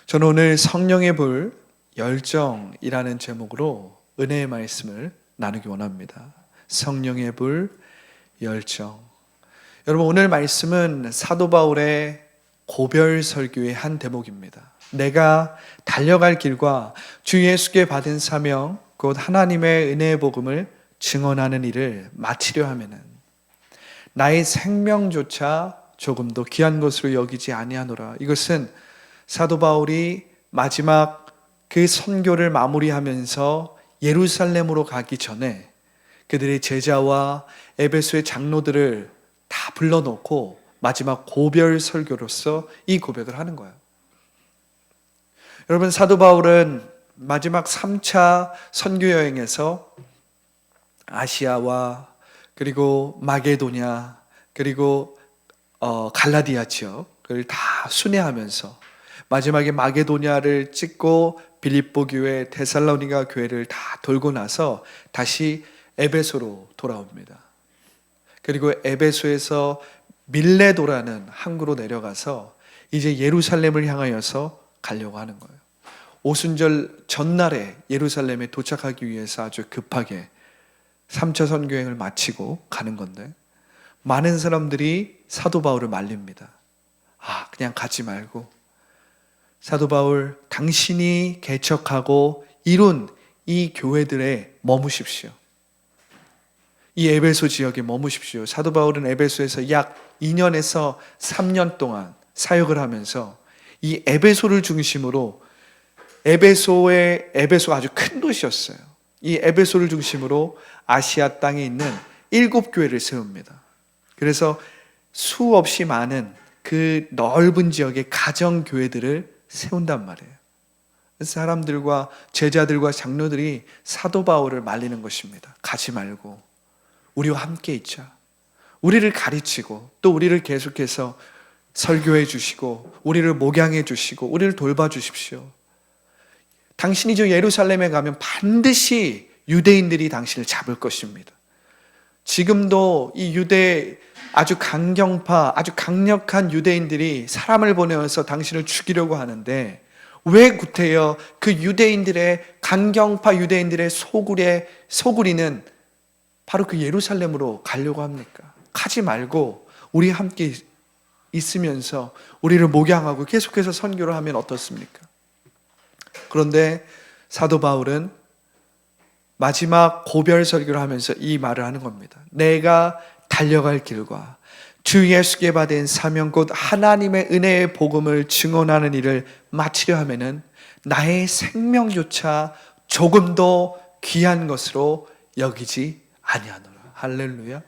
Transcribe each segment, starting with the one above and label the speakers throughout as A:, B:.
A: 저는 오늘 성령의 불 열정이라는 제목으로 은혜의 말씀을 나누기 원합니다. 성령의 불 열정. 여러분, 오늘 말씀은 사도 바울의 고별 설교의 한 대목입니다. 내가 달려갈 길과 주 예수께 받은 사명, 곧 하나님의 은혜의 복음을 증언하는 일을 마치려 하면은 나의 생명조차 조금도 귀한 것으로 여기지 아니하노라. 이것은 사도 바울이 마지막 그 선교를 마무리하면서 예루살렘으로 가기 전에 그들의 제자와 에베소의 장로들을 다 불러놓고 마지막 고별 설교로서 이 고백을 하는 거예요. 여러분, 사도 바울은 마지막 3차 선교 여행에서 아시아와 그리고 마게도냐 그리고 갈라디아 지역을 다 순회하면서 마지막에 마게도냐를 찍고 빌립보 교회, 데살로니가 교회를 다 돌고 나서 다시 에베소로 돌아옵니다. 그리고 에베소에서 밀레도라는 항구로 내려가서 이제 예루살렘을 향하여서 가려고 하는 거예요. 오순절 전날에 예루살렘에 도착하기 위해서 아주 급하게 3차 선교행을 마치고 가는 건데 많은 사람들이 사도 바울을 말립니다. 그냥 가지 말고 사도 바울, 당신이 개척하고 이룬 이 교회들에 머무십시오. 이 에베소 지역에 머무십시오. 사도 바울은 에베소에서 약 2년에서 3년 동안 사역을 하면서 이 에베소를 중심으로 에베소가 아주 큰 도시였어요. 이 에베소를 중심으로 아시아 땅에 있는 7교회를 세웁니다. 그래서 수없이 많은 그 넓은 지역의 가정교회들을 세운단 말이에요. 사람들과 제자들과 장로들이 사도 바울을 말리는 것입니다. 가지 말고 우리와 함께 있자. 우리를 가르치고 또 우리를 계속해서 설교해 주시고 우리를 목양해 주시고 우리를 돌봐 주십시오. 당신이 저 예루살렘에 가면 반드시 유대인들이 당신을 잡을 것입니다. 지금도 이 유대 아주 강경파, 아주 강력한 유대인들이 사람을 보내어서 당신을 죽이려고 하는데 왜 구태여 그 유대인들의 강경파 유대인들의 소굴이는 바로 그 예루살렘으로 가려고 합니까? 가지 말고 우리 함께 있으면서 우리를 목양하고 계속해서 선교를 하면 어떻습니까? 그런데 사도 바울은 마지막 고별 설교를 하면서 이 말을 하는 겁니다. 내가 달려갈 길과 주 예수께 받은 사명 곧 하나님의 은혜의 복음을 증언하는 일을 마치려 하면은 나의 생명조차 조금도 귀한 것으로 여기지 아니하노라. 할렐루야.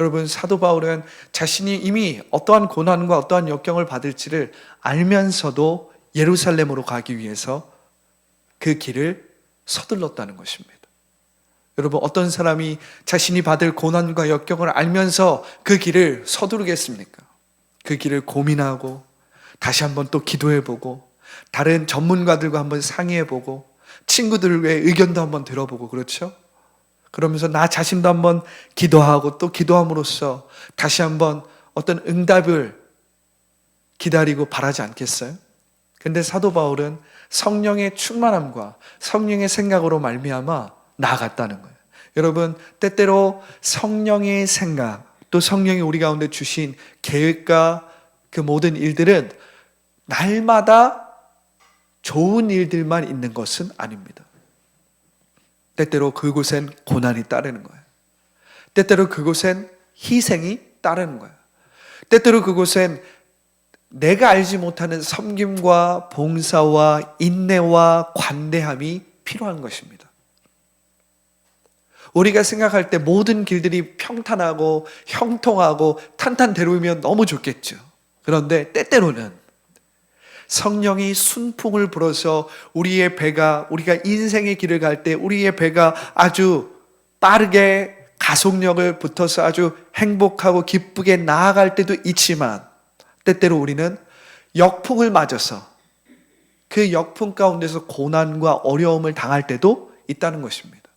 A: 여러분, 사도 바울은 자신이 이미 어떠한 고난과 어떠한 역경을 받을지를 알면서도 예루살렘으로 가기 위해서 그 길을 서둘렀다는 것입니다. 여러분, 어떤 사람이 자신이 받을 고난과 역경을 알면서 그 길을 서두르겠습니까? 그 길을 고민하고 다시 한번 또 기도해보고 다른 전문가들과 한번 상의해보고 친구들의 의견도 한번 들어보고 그렇죠? 그러면서 나 자신도 한번 기도하고 또 기도함으로써 다시 한번 어떤 응답을 기다리고 바라지 않겠어요? 근데 사도 바울은 성령의 충만함과 성령의 생각으로 말미암아 나아갔다는 거예요. 여러분, 때때로 성령의 생각, 또 성령이 우리 가운데 주신 계획과 그 모든 일들은 날마다 좋은 일들만 있는 것은 아닙니다. 때때로 그곳엔 고난이 따르는 거예요. 때때로 그곳엔 희생이 따르는 거예요. 때때로 그곳엔 내가 알지 못하는 섬김과 봉사와 인내와 관대함이 필요한 것입니다. 우리가 생각할 때 모든 길들이 평탄하고 형통하고 탄탄대로이면 너무 좋겠죠. 그런데 때때로는 성령이 순풍을 불어서 우리가 인생의 길을 갈 때 우리의 배가 아주 빠르게 가속력을 붙어서 아주 행복하고 기쁘게 나아갈 때도 있지만 때때로 우리는 역풍을 맞아서 그 역풍 가운데서 고난과 어려움을 당할 때도 있다는 것입니다.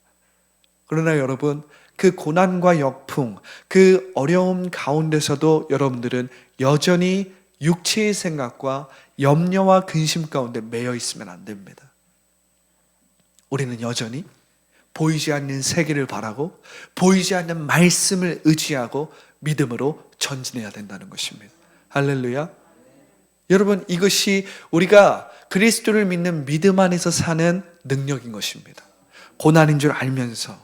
A: 그러나 여러분, 그 고난과 역풍, 그 어려움 가운데서도 여러분들은 여전히 육체의 생각과 염려와 근심 가운데 매여 있으면 안 됩니다. 우리는 여전히 보이지 않는 세계를 바라고 보이지 않는 말씀을 의지하고 믿음으로 전진해야 된다는 것입니다. 할렐루야. 여러분, 이것이 우리가 그리스도를 믿는 믿음 안에서 사는 능력인 것입니다. 고난인 줄 알면서,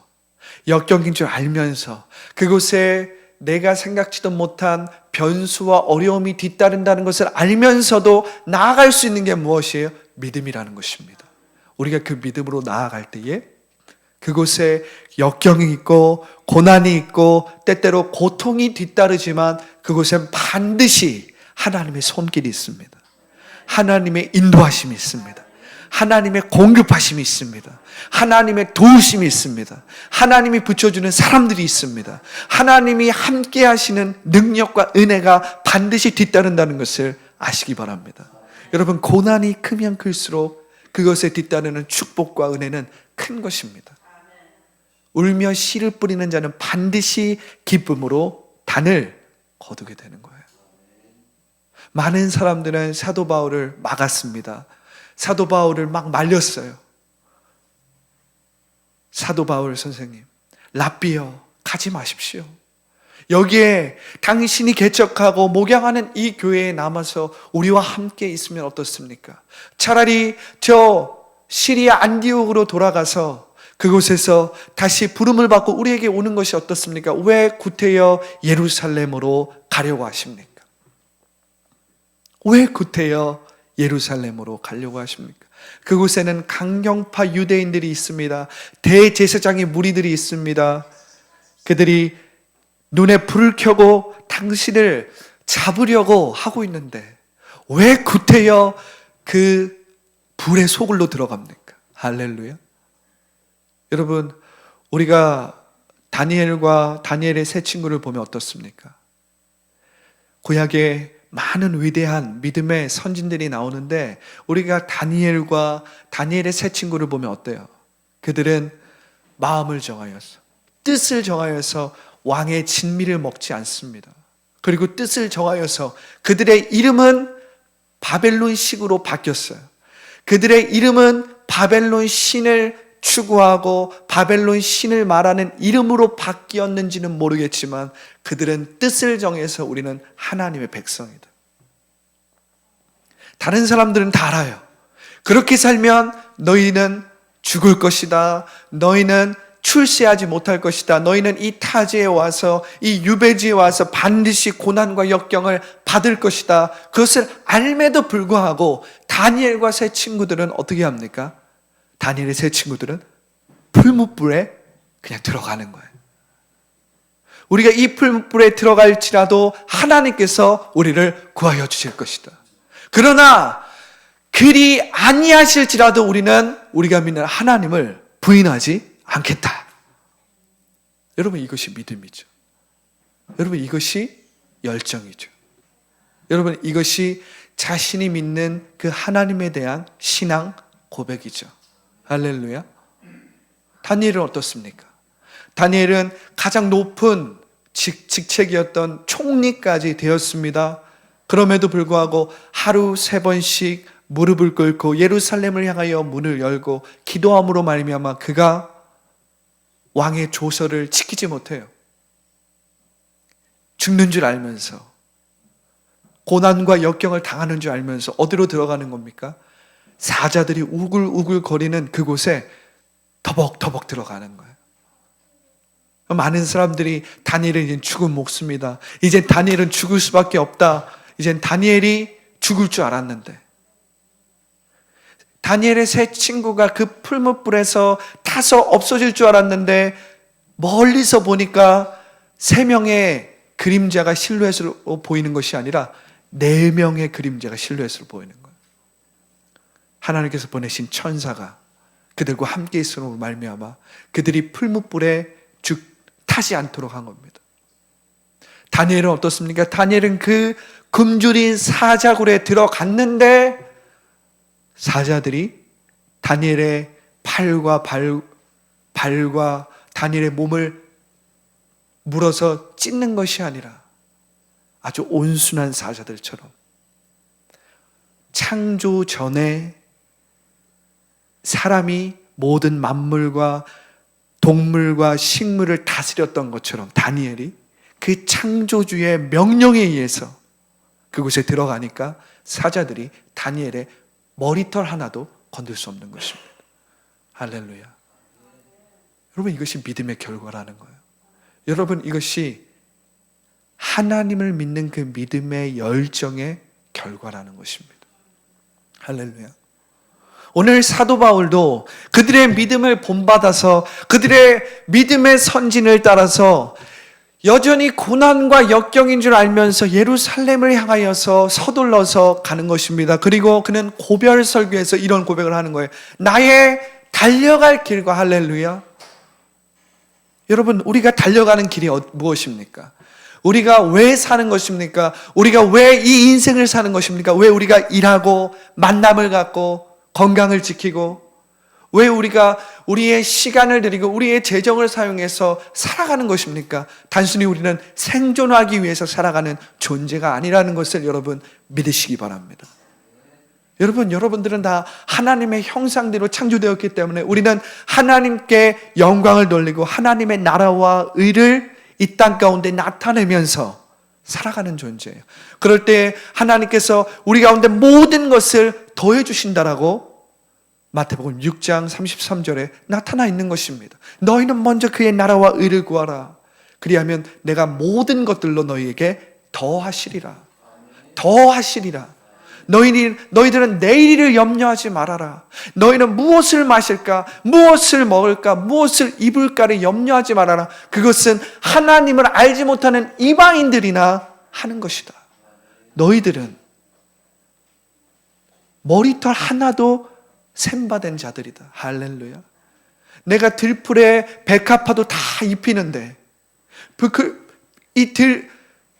A: 역경인 줄 알면서, 그곳에 내가 생각지도 못한 변수와 어려움이 뒤따른다는 것을 알면서도 나아갈 수 있는 게 무엇이에요? 믿음이라는 것입니다. 우리가 그 믿음으로 나아갈 때에 그곳에 역경이 있고 고난이 있고 때때로 고통이 뒤따르지만 그곳엔 반드시 하나님의 손길이 있습니다. 하나님의 인도하심이 있습니다. 하나님의 공급하심이 있습니다. 하나님의 도우심이 있습니다. 하나님이 붙여주는 사람들이 있습니다. 하나님이 함께 하시는 능력과 은혜가 반드시 뒤따른다는 것을 아시기 바랍니다. 여러분, 고난이 크면 클수록 그것에 뒤따르는 축복과 은혜는 큰 것입니다. 울며 씨를 뿌리는 자는 반드시 기쁨으로 단을 거두게 되는 거예요. 많은 사람들은 사도 바울을 막았습니다. 사도 바울을 막 말렸어요. 사도 바울 선생님, 랍비여, 가지 마십시오. 여기에 당신이 개척하고 목양하는 이 교회에 남아서 우리와 함께 있으면 어떻습니까? 차라리 저 시리아 안디옥으로 돌아가서 그곳에서 다시 부름을 받고 우리에게 오는 것이 어떻습니까? 왜 구태여 예루살렘으로 가려고 하십니까? 왜 구태여 예루살렘으로 가려고 하십니까? 그곳에는 강경파 유대인들이 있습니다. 대제사장의 무리들이 있습니다. 그들이 눈에 불을 켜고 당신을 잡으려고 하고 있는데 왜 구태여 그 불의 소굴로 들어갑니까? 할렐루야. 여러분, 우리가 다니엘과 다니엘의 세 친구를 보면 어떻습니까? 구약에 많은 위대한 믿음의 선진들이 나오는데 우리가 다니엘과 다니엘의 세 친구를 보면 어때요? 그들은 마음을 정하여서, 뜻을 정하여서 왕의 진미를 먹지 않습니다. 그리고 뜻을 정하여서 그들의 이름은 바벨론식으로 바뀌었어요. 그들의 이름은 바벨론 신을 추구하고 바벨론 신을 말하는 이름으로 바뀌었는지는 모르겠지만 그들은 뜻을 정해서 우리는 하나님의 백성이다. 다른 사람들은 다 알아요. 그렇게 살면 너희는 죽을 것이다. 너희는 출세하지 못할 것이다. 너희는 이 타지에 와서, 이 유배지에 와서 반드시 고난과 역경을 받을 것이다. 그것을 알매도 불구하고 다니엘과 세 친구들은 어떻게 합니까? 다니엘의 세 친구들은 풀무불에 그냥 들어가는 거예요. 우리가 이 풀무불에 들어갈지라도 하나님께서 우리를 구하여 주실 것이다. 그러나 그리 아니하실지라도 우리는 우리가 믿는 하나님을 부인하지 않겠다. 여러분, 이것이 믿음이죠. 여러분, 이것이 열정이죠. 여러분, 이것이 자신이 믿는 그 하나님에 대한 신앙 고백이죠. 할렐루야. 다니엘은 어떻습니까? 다니엘은 가장 높은 직책이었던 총리까지 되었습니다. 그럼에도 불구하고 하루 3번씩 무릎을 꿇고 예루살렘을 향하여 문을 열고 기도함으로 말미암아 그가 왕의 조서를 지키지 못해요. 죽는 줄 알면서, 고난과 역경을 당하는 줄 알면서 어디로 들어가는 겁니까? 사자들이 우글우글 거리는 그곳에 터벅터벅 들어가는 거예요. 많은 사람들이 다니엘은 이제 죽은 목숨이다. 이제 다니엘은 죽을 수밖에 없다. 이젠 다니엘이 죽을 줄 알았는데, 다니엘의 세 친구가 그 풀무불에서 타서 없어질 줄 알았는데 멀리서 보니까 3명의 그림자가 실루엣으로 보이는 것이 아니라 4명의 그림자가 실루엣으로 보이는 거예요. 하나님께서 보내신 천사가 그들과 함께 있음으로 말미암아 그들이 풀무불에 타지 않도록 한 겁니다. 다니엘은 어떻습니까? 다니엘은 그 굶주린 사자굴에 들어갔는데 사자들이 다니엘의 팔과 발과 다니엘의 몸을 물어서 찢는 것이 아니라 아주 온순한 사자들처럼 창조 전에 사람이 모든 만물과 동물과 식물을 다스렸던 것처럼 다니엘이 그 창조주의 명령에 의해서 그곳에 들어가니까 사자들이 다니엘의 머리털 하나도 건들 수 없는 것입니다. 할렐루야. 여러분, 이것이 믿음의 결과라는 거예요. 여러분, 이것이 하나님을 믿는 그 믿음의 열정의 결과라는 것입니다. 할렐루야. 오늘 사도 바울도 그들의 믿음을 본받아서 그들의 믿음의 선진을 따라서 여전히 고난과 역경인 줄 알면서 예루살렘을 향하여서 서둘러서 가는 것입니다. 그리고 그는 고별 설교에서 이런 고백을 하는 거예요. 나의 달려갈 길과, 할렐루야. 여러분, 우리가 달려가는 길이 무엇입니까? 우리가 왜 사는 것입니까? 우리가 왜 이 인생을 사는 것입니까? 왜 우리가 일하고 만남을 갖고 건강을 지키고, 왜 우리가 우리의 시간을 들이고 우리의 재정을 사용해서 살아가는 것입니까? 단순히 우리는 생존하기 위해서 살아가는 존재가 아니라는 것을 여러분 믿으시기 바랍니다. 여러분들은 다 하나님의 형상대로 창조되었기 때문에 우리는 하나님께 영광을 돌리고 하나님의 나라와 의를 이 땅 가운데 나타내면서 살아가는 존재예요. 그럴 때 하나님께서 우리 가운데 모든 것을 더해 주신다라고 마태복음 6장 33절에 나타나 있는 것입니다. 너희는 먼저 그의 나라와 의를 구하라. 그리하면 내가 모든 것들로 너희에게 더하시리라. 더하시리라. 너희들은 내일을 염려하지 말아라. 너희는 무엇을 마실까, 무엇을 먹을까, 무엇을 입을까를 염려하지 말아라. 그것은 하나님을 알지 못하는 이방인들이나 하는 것이다. 너희들은 머리털 하나도 셈받은 자들이다. 할렐루야. 내가 들풀에 백합화도 다 입히는데 이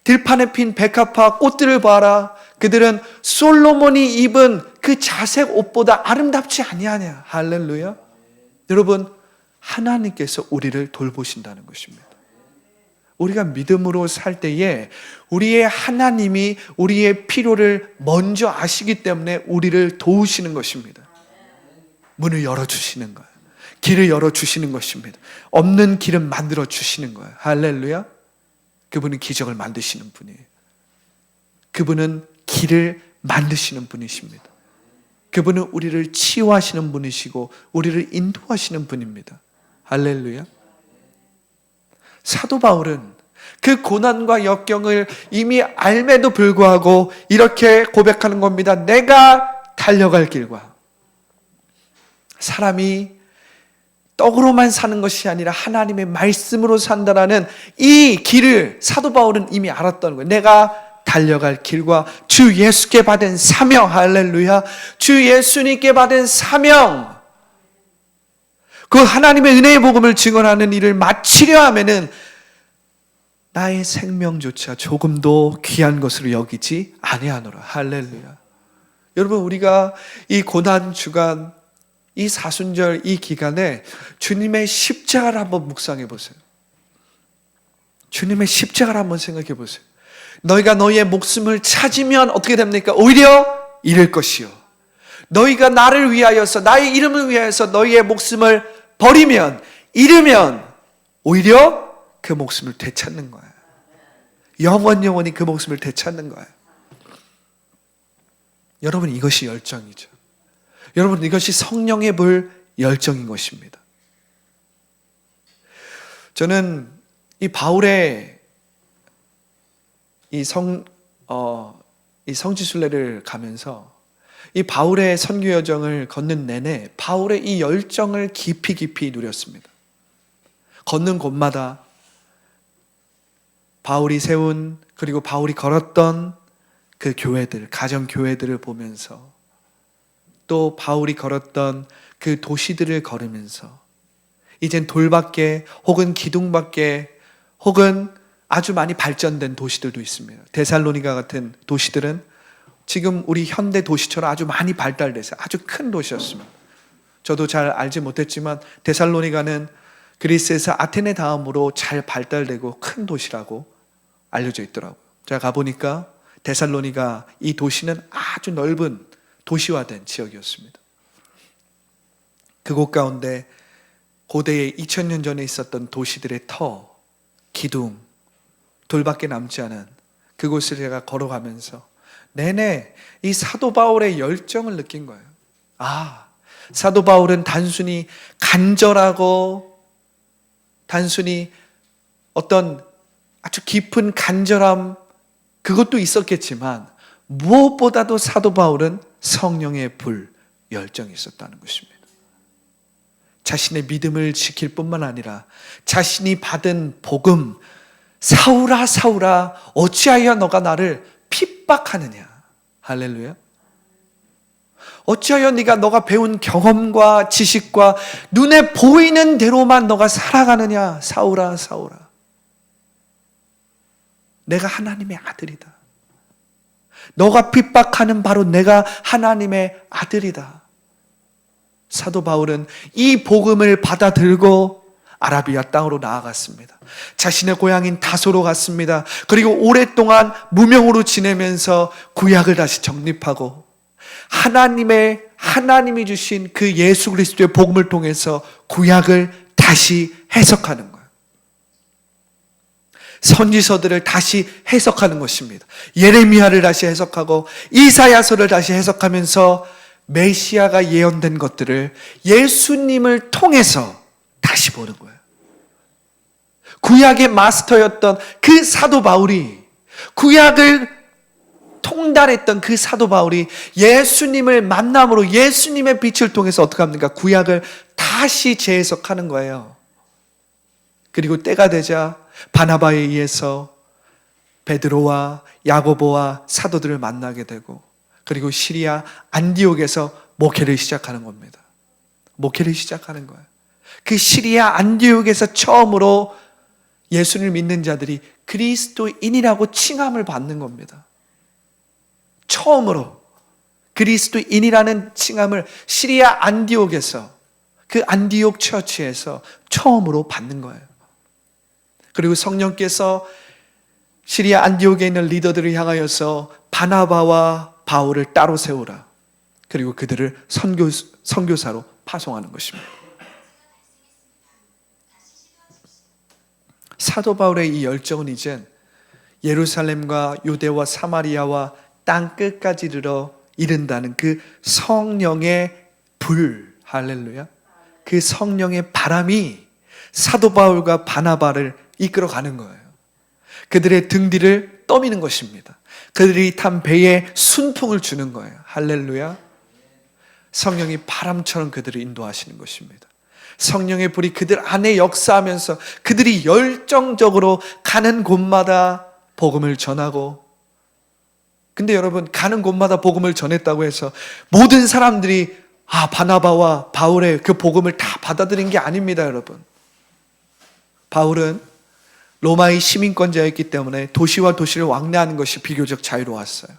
A: 들판에 핀 백합화 꽃들을 봐라. 그들은 솔로몬이 입은 그 자색 옷보다 아름답지 아니하냐. 할렐루야. 여러분, 하나님께서 우리를 돌보신다는 것입니다. 우리가 믿음으로 살 때에 우리의 하나님이 우리의 필요를 먼저 아시기 때문에 우리를 도우시는 것입니다. 문을 열어주시는 거예요. 길을 열어주시는 것입니다. 없는 길은 만들어주시는 거예요. 할렐루야. 그분은 기적을 만드시는 분이에요. 그분은 길을 만드시는 분이십니다. 그분은 우리를 치유하시는 분이시고 우리를 인도하시는 분입니다. 할렐루야. 사도 바울은 그 고난과 역경을 이미 알매도 불구하고 이렇게 고백하는 겁니다. 내가 달려갈 길과, 사람이 떡으로만 사는 것이 아니라 하나님의 말씀으로 산다라는 이 길을 사도 바울은 이미 알았던 거예요. 내가 달려갈 길과 주 예수께 받은 사명, 할렐루야. 주 예수님께 받은 사명, 그 하나님의 은혜의 복음을 증언하는 일을 마치려 하면은 나의 생명조차 조금도 귀한 것으로 여기지 아니하노라. 할렐루야. 여러분, 우리가 이 고난 주간, 이 사순절 이 기간에 주님의 십자가를 한번 묵상해 보세요. 주님의 십자가를 한번 생각해 보세요. 너희가 너희의 목숨을 찾으면 어떻게 됩니까? 오히려 잃을 것이요. 너희가 나를 위하여서, 나의 이름을 위하여서 너희의 목숨을 버리면, 잃으면 오히려 그 목숨을 되찾는 거예요. 영원히 그 목숨을 되찾는 거예요. 여러분, 이것이 열정이죠. 여러분, 이것이 성령의 불 열정인 것입니다. 저는 이 바울의 이 성지순례를 가면서 이 바울의 선교 여정을 걷는 내내 바울의 이 열정을 깊이 누렸습니다. 걷는 곳마다 바울이 세운, 그리고 바울이 걸었던 그 교회들, 가정 교회들을 보면서, 또 바울이 걸었던 그 도시들을 걸으면서, 이젠 돌밖에 혹은 기둥밖에 혹은 아주 많이 발전된 도시들도 있습니다. 데살로니가 같은 도시들은 지금 우리 현대 도시처럼 아주 많이 발달돼서 아주 큰 도시였습니다. 저도 잘 알지 못했지만 데살로니가는 그리스에서 아테네 다음으로 잘 발달되고 큰 도시라고 알려져 있더라고요. 제가 가보니까 데살로니가 이 도시는 아주 넓은 도시화된 지역이었습니다. 그곳 가운데 고대에 2000년 전에 있었던 도시들의 터, 기둥, 돌밖에 남지 않은 그곳을 제가 걸어가면서 내내 이 사도 바울의 열정을 느낀 거예요. 사도 바울은 단순히 간절하고 단순히 어떤 아주 깊은 간절함, 그것도 있었겠지만 무엇보다도 사도 바울은 성령의 불, 열정이 있었다는 것입니다. 자신의 믿음을 지킬 뿐만 아니라 자신이 받은 복음, 사울아 사울아 어찌하여 너가 나를 핍박하느냐. 할렐루야. 어찌하여 너가 배운 경험과 지식과 눈에 보이는 대로만 너가 살아가느냐. 사울아 사울아, 내가 하나님의 아들이다. 너가 핍박하는 바로 내가 하나님의 아들이다. 사도 바울은 이 복음을 받아들고 아라비아 땅으로 나아갔습니다. 자신의 고향인 다소로 갔습니다. 그리고 오랫동안 무명으로 지내면서 구약을 다시 정립하고 하나님이 주신 그 예수 그리스도의 복음을 통해서 구약을 다시 해석하는 거예요. 선지서들을 다시 해석하는 것입니다. 예레미야를 다시 해석하고 이사야서를 다시 해석하면서 메시아가 예언된 것들을 예수님을 통해서 다시 보는 거예요. 구약의 마스터였던 그 사도 바울이, 구약을 통달했던 그 사도 바울이 예수님을 만남으로 예수님의 빛을 통해서 어떻게 합니까? 구약을 다시 재해석하는 거예요. 그리고 때가 되자 바나바에 의해서 베드로와 야고보와 사도들을 만나게 되고, 그리고 시리아 안디옥에서 목회를 시작하는 겁니다. 목회를 시작하는 거예요. 그 시리아 안디옥에서 처음으로 예수를 믿는 자들이 그리스도인이라고 칭함을 받는 겁니다. 처음으로 그리스도인이라는 칭함을 시리아 안디옥에서, 그 안디옥 처치에서 처음으로 받는 거예요. 그리고 성령께서 시리아 안디옥에 있는 리더들을 향하여서 바나바와 바울을 따로 세우라. 그리고 그들을 선교사로 파송하는 것입니다. 사도 바울의 이 열정은 이젠 예루살렘과 유대와 사마리아와 땅 끝까지 이른다는 그 성령의 불, 할렐루야, 그 성령의 바람이 사도 바울과 바나바를 이끌어가는 거예요. 그들의 등 뒤를 떠미는 것입니다. 그들이 탄 배에 순풍을 주는 거예요. 할렐루야. 성령이 바람처럼 그들을 인도하시는 것입니다. 성령의 불이 그들 안에 역사하면서 그들이 열정적으로 가는 곳마다 복음을 전하고, 근데 여러분, 가는 곳마다 복음을 전했다고 해서 모든 사람들이 바나바와 바울의 그 복음을 다 받아들인 게 아닙니다, 여러분. 바울은 로마의 시민권자였기 때문에 도시와 도시를 왕래하는 것이 비교적 자유로웠어요.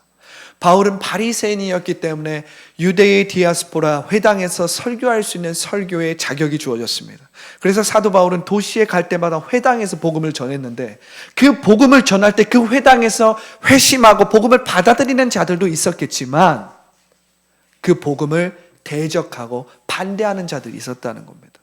A: 바울은 바리새인이었기 때문에 유대의 디아스포라 회당에서 설교할 수 있는 설교의 자격이 주어졌습니다. 그래서 사도 바울은 도시에 갈 때마다 회당에서 복음을 전했는데, 그 복음을 전할 때 그 회당에서 회심하고 복음을 받아들이는 자들도 있었겠지만 그 복음을 대적하고 반대하는 자들이 있었다는 겁니다.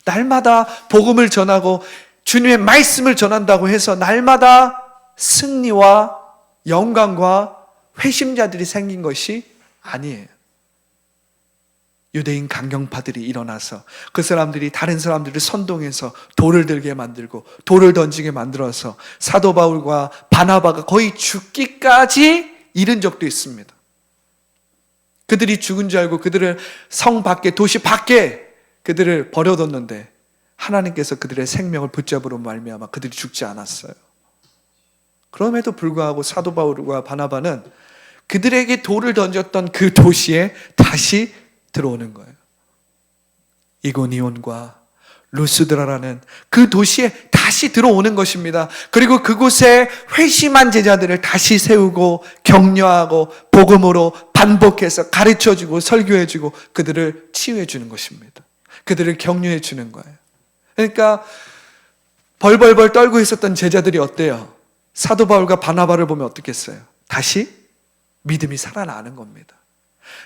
A: 날마다 복음을 전하고 주님의 말씀을 전한다고 해서 날마다 승리와 영광과 회심자들이 생긴 것이 아니에요. 유대인 강경파들이 일어나서 그 사람들이 다른 사람들을 선동해서 돌을 들게 만들고 돌을 던지게 만들어서 사도 바울과 바나바가 거의 죽기까지 이른 적도 있습니다. 그들이 죽은 줄 알고 그들을 성 밖에, 도시 밖에 그들을 버려뒀는데 하나님께서 그들의 생명을 붙잡으로 말미암아 그들이 죽지 않았어요. 그럼에도 불구하고 사도 바울과 바나바는 그들에게 돌을 던졌던 그 도시에 다시 들어오는 거예요. 이고니온과 루스드라라는 그 도시에 다시 들어오는 것입니다. 그리고 그곳에 회심한 제자들을 다시 세우고 격려하고 복음으로 반복해서 가르쳐주고 설교해주고 그들을 치유해주는 것입니다. 그들을 격려해주는 거예요. 그러니까 벌벌벌 떨고 있었던 제자들이 어때요? 사도 바울과 바나바를 보면 어떻겠어요? 다시 믿음이 살아나는 겁니다.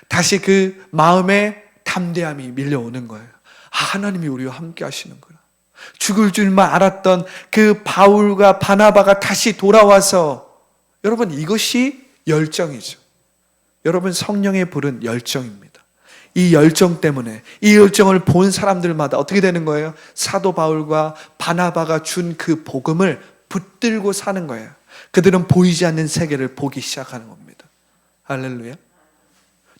A: 다시 그 마음에 담대함이 밀려오는 거예요. 하나님이 우리와 함께 하시는구나. 죽을 줄만 알았던 그 바울과 바나바가 다시 돌아와서, 여러분, 이것이 열정이죠. 여러분, 성령의 불은 열정입니다. 이 열정 때문에, 이 열정을 본 사람들마다 어떻게 되는 거예요? 사도 바울과 바나바가 준 그 복음을 붙들고 사는 거예요. 그들은 보이지 않는 세계를 보기 시작하는 겁니다. 할렐루야.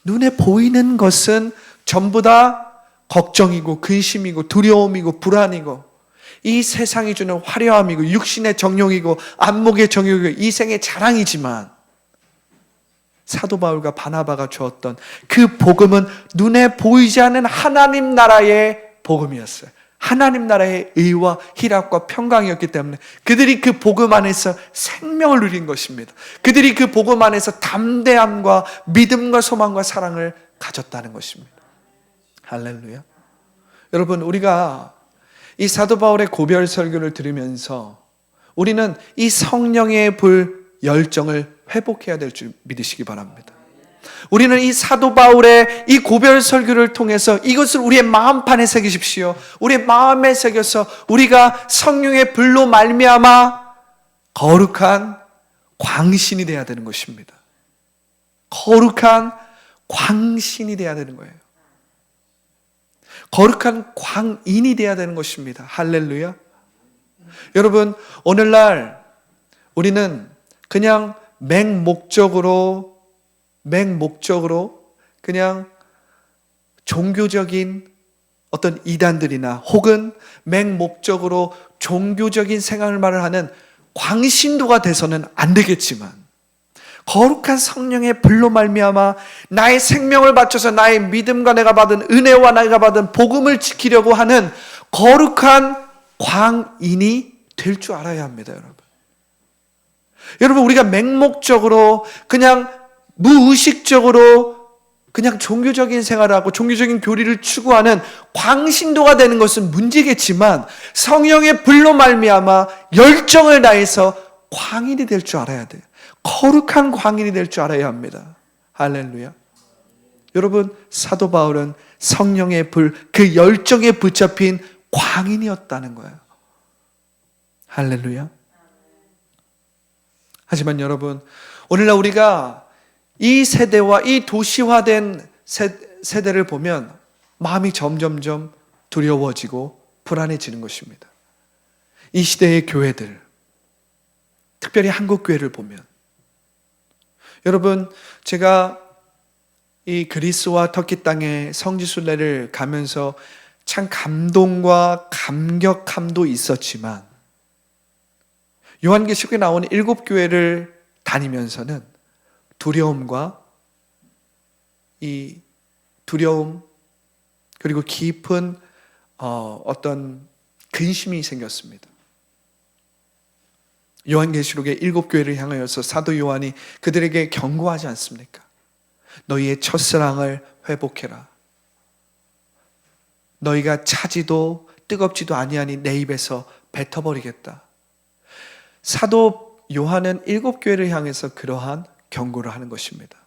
A: 눈에 보이는 것은 전부 다 걱정이고 근심이고 두려움이고 불안이고 이 세상이 주는 화려함이고 육신의 정욕이고 안목의 정욕이고 이생의 자랑이지만, 사도 바울과 바나바가 주었던 그 복음은 눈에 보이지 않는 하나님 나라의 복음이었어요. 하나님 나라의 의와 희락과 평강이었기 때문에 그들이 그 복음 안에서 생명을 누린 것입니다. 그들이 그 복음 안에서 담대함과 믿음과 소망과 사랑을 가졌다는 것입니다. 할렐루야. 여러분, 우리가 이 사도 바울의 고별 설교를 들으면서 우리는 이 성령의 불 열정을 회복해야 될 줄 믿으시기 바랍니다. 우리는 이 사도 바울의 이 고별 설교를 통해서 이것을 우리의 마음판에 새기십시오. 우리의 마음에 새겨서 우리가 성령의 불로 말미암아 거룩한 광신이 되어야 되는 것입니다. 거룩한 광신이 되어야 되는 거예요. 거룩한 광인이 되어야 되는 것입니다. 할렐루야. 여러분, 오늘날 우리는 그냥 맹목적으로 그냥 종교적인 어떤 이단들이나 혹은 맹목적으로 종교적인 생활을 하는 광신도가 돼서는 안 되겠지만, 거룩한 성령의 불로 말미암아 나의 생명을 바쳐서 나의 믿음과 내가 받은 은혜와 내가 받은 복음을 지키려고 하는 거룩한 광인이 될 줄 알아야 합니다, 여러분. 여러분, 우리가 맹목적으로 그냥 무의식적으로 그냥 종교적인 생활을 하고 종교적인 교리를 추구하는 광신도가 되는 것은 문제겠지만, 성령의 불로 말미암아 열정을 다해서 광인이 될 줄 알아야 돼요. 거룩한 광인이 될 줄 알아야 합니다. 할렐루야. 여러분, 사도 바울은 성령의 불, 그 열정에 붙잡힌 광인이었다는 거예요. 할렐루야. 하지만 여러분, 오늘날 우리가 이 세대와 이 도시화된 세대를 보면 마음이 점점점 두려워지고 불안해지는 것입니다. 이 시대의 교회들, 특별히 한국 교회를 보면, 여러분, 제가 이 그리스와 터키 땅의 성지순례를 가면서 참 감동과 감격함도 있었지만, 요한계시록에 나오는 7교회를 다니면서는 두려움과 이 두려움 그리고 깊은 어떤 근심이 생겼습니다. 요한계시록의 7교회를 향하여서 사도 요한이 그들에게 경고하지 않습니까? 너희의 첫사랑을 회복해라. 너희가 차지도 뜨겁지도 아니하니 내 입에서 뱉어버리겠다. 사도 요한은 7교회를 향해서 그러한 경고를 하는 것입니다.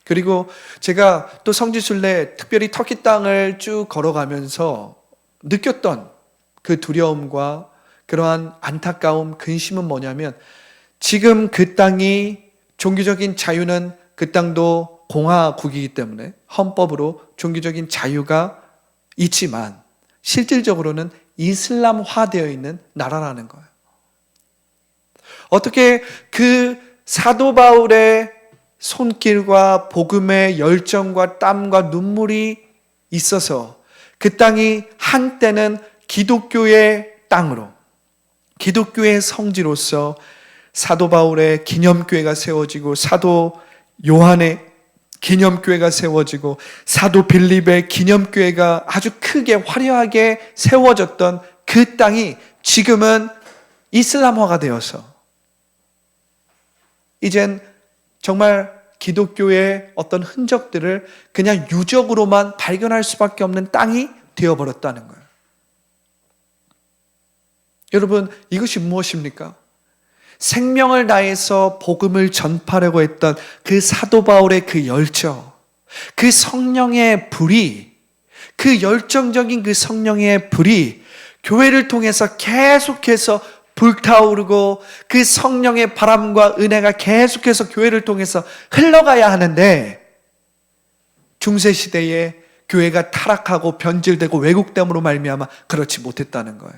A: 그리고 제가 또 성지순례, 특별히 터키 땅을 쭉 걸어가면서 느꼈던 그 두려움과 그러한 안타까움, 근심은 뭐냐면, 지금 그 땅이 종교적인 자유는, 그 땅도 공화국이기 때문에 헌법으로 종교적인 자유가 있지만 실질적으로는 이슬람화되어 있는 나라라는 거예요. 어떻게 그 사도 바울의 손길과 복음의 열정과 땀과 눈물이 있어서 그 땅이 한때는 기독교의 땅으로, 기독교의 성지로서 사도 바울의 기념교회가 세워지고 사도 요한의 기념교회가 세워지고 사도 빌립의 기념교회가 아주 크게 화려하게 세워졌던 그 땅이 지금은 이슬람화가 되어서 이젠 정말 기독교의 어떤 흔적들을 그냥 유적으로만 발견할 수밖에 없는 땅이 되어버렸다는 거예요. 여러분, 이것이 무엇입니까? 생명을 다해서 복음을 전파하려고 했던 그 사도 바울의 그 열정, 그 성령의 불이, 그 열정적인 그 성령의 불이 교회를 통해서 계속해서 불타오르고 그 성령의 바람과 은혜가 계속해서 교회를 통해서 흘러가야 하는데, 중세시대에 교회가 타락하고 변질되고 왜곡됨으로 말미암아 그렇지 못했다는 거예요.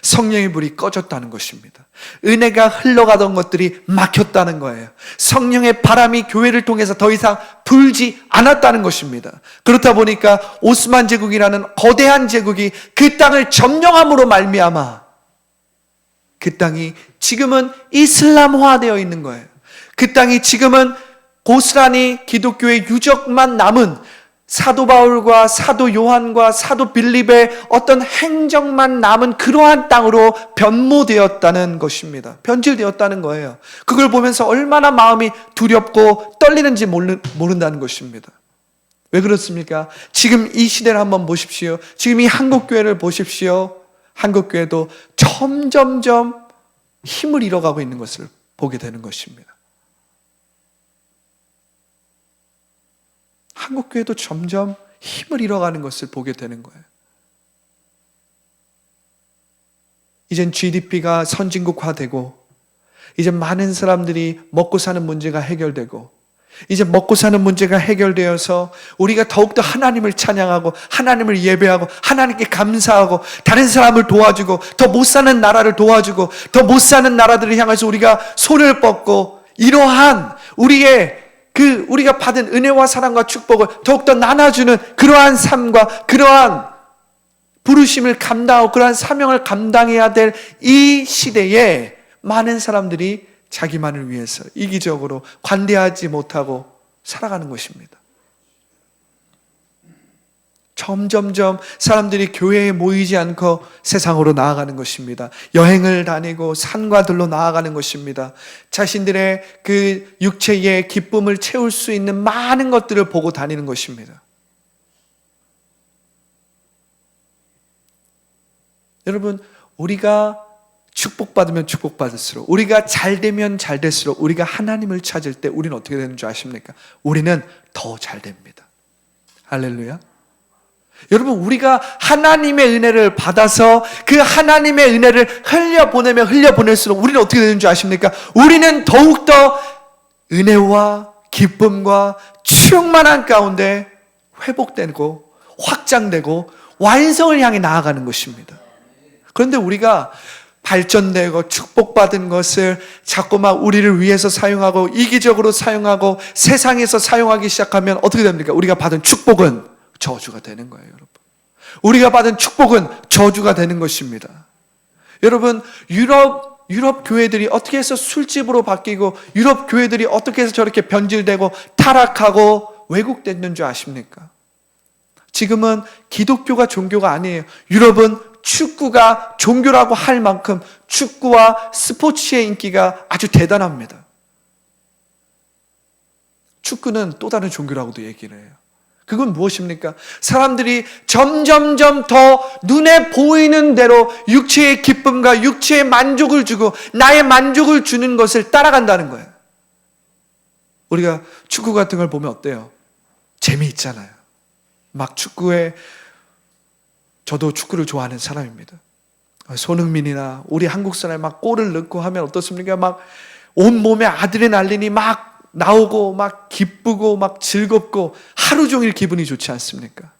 A: 성령의 불이 꺼졌다는 것입니다. 은혜가 흘러가던 것들이 막혔다는 거예요. 성령의 바람이 교회를 통해서 더 이상 불지 않았다는 것입니다. 그렇다 보니까 오스만 제국이라는 거대한 제국이 그 땅을 점령함으로 말미암아 그 땅이 지금은 이슬람화되어 있는 거예요. 그 땅이 지금은 고스란히 기독교의 유적만 남은 사도 바울과 사도 요한과 사도 빌립의 어떤 행적만 남은 그러한 땅으로 변모되었다는 것입니다. 변질되었다는 거예요. 그걸 보면서 얼마나 마음이 두렵고 떨리는지 모른다는 것입니다. 왜 그렇습니까? 지금 이 시대를 한번 보십시오. 지금 이 한국교회를 보십시오. 한국교회도 점점점 힘을 잃어가고 있는 것을 보게 되는 것입니다. 한국교회도 점점 힘을 잃어가는 것을 보게 되는 거예요. 이젠 GDP가 선진국화되고, 이제 많은 사람들이 먹고 사는 문제가 해결되고, 이제 먹고 사는 문제가 해결되어서 우리가 더욱더 하나님을 찬양하고 하나님을 예배하고 하나님께 감사하고 다른 사람을 도와주고 더 못 사는 나라를 도와주고 더 못 사는 나라들을 향해서 우리가 손을 뻗고, 이러한 우리가 받은 은혜와 사랑과 축복을 더욱더 나눠주는 그러한 삶과 그러한 부르심을 감당하고 그러한 사명을 감당해야 될 이 시대에 많은 사람들이 자기만을 위해서 이기적으로 관대하지 못하고 살아가는 것입니다. 점점점 사람들이 교회에 모이지 않고 세상으로 나아가는 것입니다. 여행을 다니고 산과 들로 나아가는 것입니다. 자신들의 그 육체의 기쁨을 채울 수 있는 많은 것들을 보고 다니는 것입니다. 여러분, 우리가 축복받으면 축복받을수록, 우리가 잘되면 잘될수록 우리가 하나님을 찾을 때 우리는 어떻게 되는 줄 아십니까? 우리는 더 잘됩니다. 할렐루야. 여러분, 우리가 하나님의 은혜를 받아서 그 하나님의 은혜를 흘려보낼수록 우리는 어떻게 되는 줄 아십니까? 우리는 더욱더 은혜와 기쁨과 충만한 가운데 회복되고 확장되고 완성을 향해 나아가는 것입니다. 그런데 우리가 발전되고 축복받은 것을 자꾸만 우리를 위해서 사용하고 이기적으로 사용하고 세상에서 사용하기 시작하면 어떻게 됩니까? 우리가 받은 축복은 저주가 되는 거예요, 여러분. 우리가 받은 축복은 저주가 되는 것입니다. 여러분, 유럽 교회들이 어떻게 해서 술집으로 바뀌고 유럽 교회들이 어떻게 해서 저렇게 변질되고 타락하고 왜곡됐는 줄 아십니까? 지금은 기독교가 종교가 아니에요. 유럽은 축구가 종교라고 할 만큼 축구와 스포츠의 인기가 아주 대단합니다. 축구는 또 다른 종교라고도 얘기를 해요. 그건 무엇입니까? 사람들이 점점점 더 눈에 보이는 대로 육체의 기쁨과 육체의 만족을 주고 나의 만족을 주는 것을 따라간다는 거예요. 우리가 축구 같은 걸 보면 어때요? 재미있잖아요. 막 축구에, 저도 축구를 좋아하는 사람입니다. 손흥민이나 우리 한국 사람이 막 골을 넣고 하면 어떻습니까? 막 온몸에 아드레날린이 막 나오고 막 기쁘고 막 즐겁고 하루 종일 기분이 좋지 않습니까?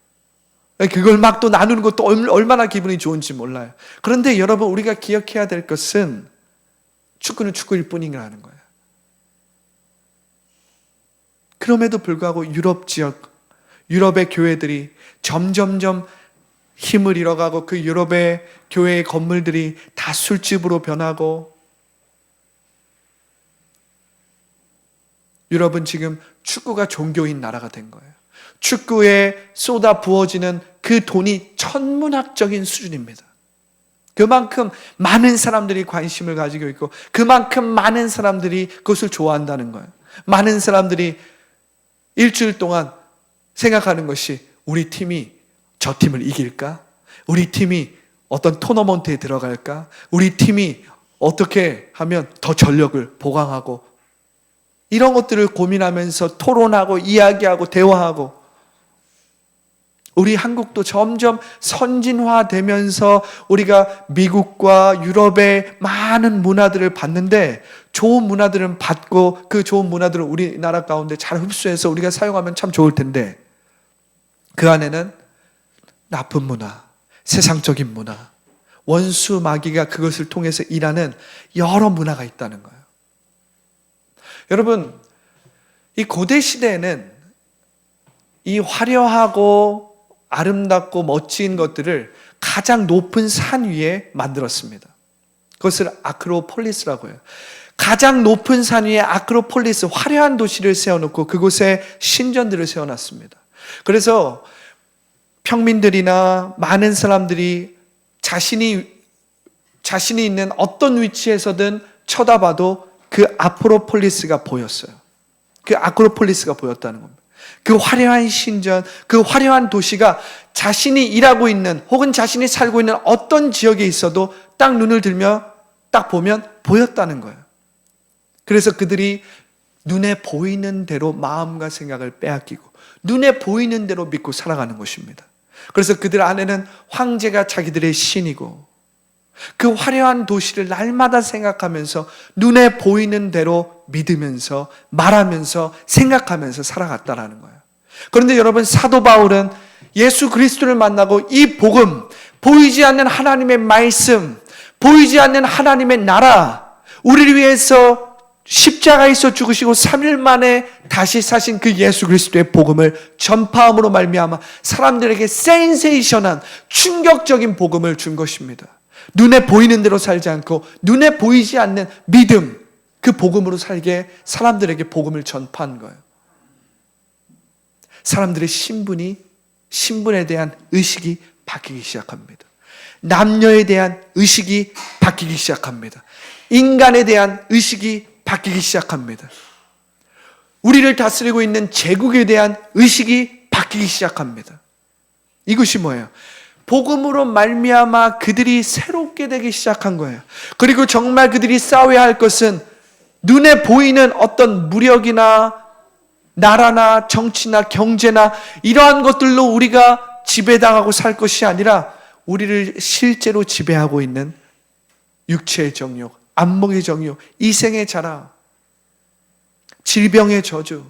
A: 그걸 막 또 나누는 것도 얼마나 기분이 좋은지 몰라요. 그런데 여러분, 우리가 기억해야 될 것은 축구는 축구일 뿐이라는 거예요. 그럼에도 불구하고 유럽의 교회들이 점점점 힘을 잃어가고 그 유럽의 교회의 건물들이 다 술집으로 변하고, 유럽은 지금 축구가 종교인 나라가 된 거예요. 축구에 쏟아 부어지는 그 돈이 천문학적인 수준입니다. 그만큼 많은 사람들이 관심을 가지고 있고 그만큼 많은 사람들이 그것을 좋아한다는 거예요. 많은 사람들이 일주일 동안 생각하는 것이, 우리 팀이 저 팀을 이길까? 우리 팀이 어떤 토너먼트에 들어갈까? 우리 팀이 어떻게 하면 더 전력을 보강하고 이런 것들을 고민하면서 토론하고 이야기하고 대화하고 우리 한국도 점점 선진화되면서 우리가 미국과 유럽의 많은 문화들을 봤는데 좋은 문화들은 받고 그 좋은 문화들을 우리나라 가운데 잘 흡수해서 우리가 사용하면 참 좋을 텐데 그 안에는 나쁜 문화, 세상적인 문화, 원수 마귀가 그것을 통해서 일하는 여러 문화가 있다는 거예요. 여러분, 이 고대 시대에는 이 화려하고 아름답고 멋진 것들을 가장 높은 산 위에 만들었습니다. 그것을 아크로폴리스라고 해요. 가장 높은 산 위에 아크로폴리스, 화려한 도시를 세워놓고 그곳에 신전들을 세워놨습니다. 그래서 평민들이나 많은 사람들이 자신이 있는 어떤 위치에서든 쳐다봐도 그 아크로폴리스가 보였어요. 그 아크로폴리스가 보였다는 겁니다. 그 화려한 신전, 그 화려한 도시가 자신이 일하고 있는 혹은 자신이 살고 있는 어떤 지역에 있어도 딱 눈을 들며 딱 보면 보였다는 거예요. 그래서 그들이 눈에 보이는 대로 마음과 생각을 빼앗기고 눈에 보이는 대로 믿고 살아가는 것입니다. 그래서 그들 안에는 황제가 자기들의 신이고 그 화려한 도시를 날마다 생각하면서 눈에 보이는 대로 믿으면서 말하면서 생각하면서 살아갔다라는 거예요. 그런데 여러분, 사도 바울은 예수 그리스도를 만나고 이 복음, 보이지 않는 하나님의 말씀, 보이지 않는 하나님의 나라, 우리를 위해서 십자가에서 죽으시고 3일 만에 다시 사신 그 예수 그리스도의 복음을 전파함으로 말미암아 사람들에게 센세이션한 충격적인 복음을 준 것입니다. 눈에 보이는 대로 살지 않고 눈에 보이지 않는 믿음, 그 복음으로 살게 사람들에게 복음을 전파한 거예요. 사람들의 신분에 대한 의식이 바뀌기 시작합니다. 남녀에 대한 의식이 바뀌기 시작합니다. 인간에 대한 의식이 바뀌기 시작합니다. 우리를 다스리고 있는 제국에 대한 의식이 바뀌기 시작합니다. 이것이 뭐예요? 복음으로 말미암아 그들이 새롭게 되기 시작한 거예요. 그리고 정말 그들이 싸워야 할 것은 눈에 보이는 어떤 무력이나 나라나 정치나 경제나 이러한 것들로 우리가 지배당하고 살 것이 아니라 우리를 실제로 지배하고 있는 육체의 정욕, 안목의 정욕, 이생의 자랑, 질병의 저주,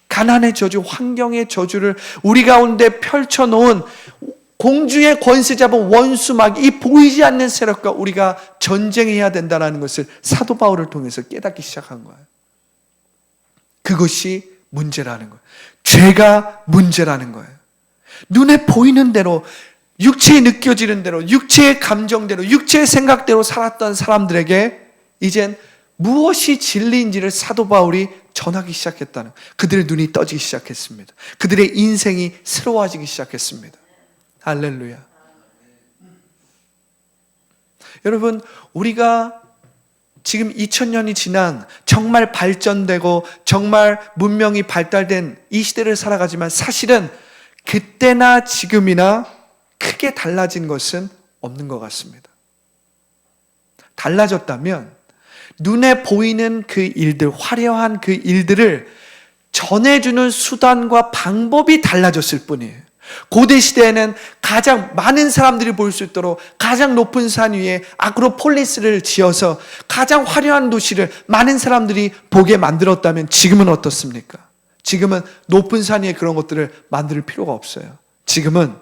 A: 가난의 저주, 환경의 저주를 우리 가운데 펼쳐놓은 공주의 권세 잡은 원수막, 이 보이지 않는 세력과 우리가 전쟁해야 된다는 것을 사도 바울을 통해서 깨닫기 시작한 거예요. 그것이 문제라는 거예요. 죄가 문제라는 거예요. 눈에 보이는 대로, 육체에 느껴지는 대로, 육체의 감정대로, 육체의 생각대로 살았던 사람들에게 이젠 무엇이 진리인지를 사도 바울이 전하기 시작했다는, 그들의 눈이 떠지기 시작했습니다. 그들의 인생이 새로워지기 시작했습니다. 할렐루야. 여러분, 우리가 지금 2000년이 지난 정말 발전되고 정말 문명이 발달된 이 시대를 살아가지만 사실은 그때나 지금이나 크게 달라진 것은 없는 것 같습니다. 달라졌다면 눈에 보이는 그 일들, 화려한 그 일들을 전해주는 수단과 방법이 달라졌을 뿐이에요. 고대 시대에는 가장 많은 사람들이 볼 수 있도록 가장 높은 산 위에 아크로폴리스를 지어서 가장 화려한 도시를 많은 사람들이 보게 만들었다면 지금은 어떻습니까? 지금은 높은 산 위에 그런 것들을 만들 필요가 없어요. 지금은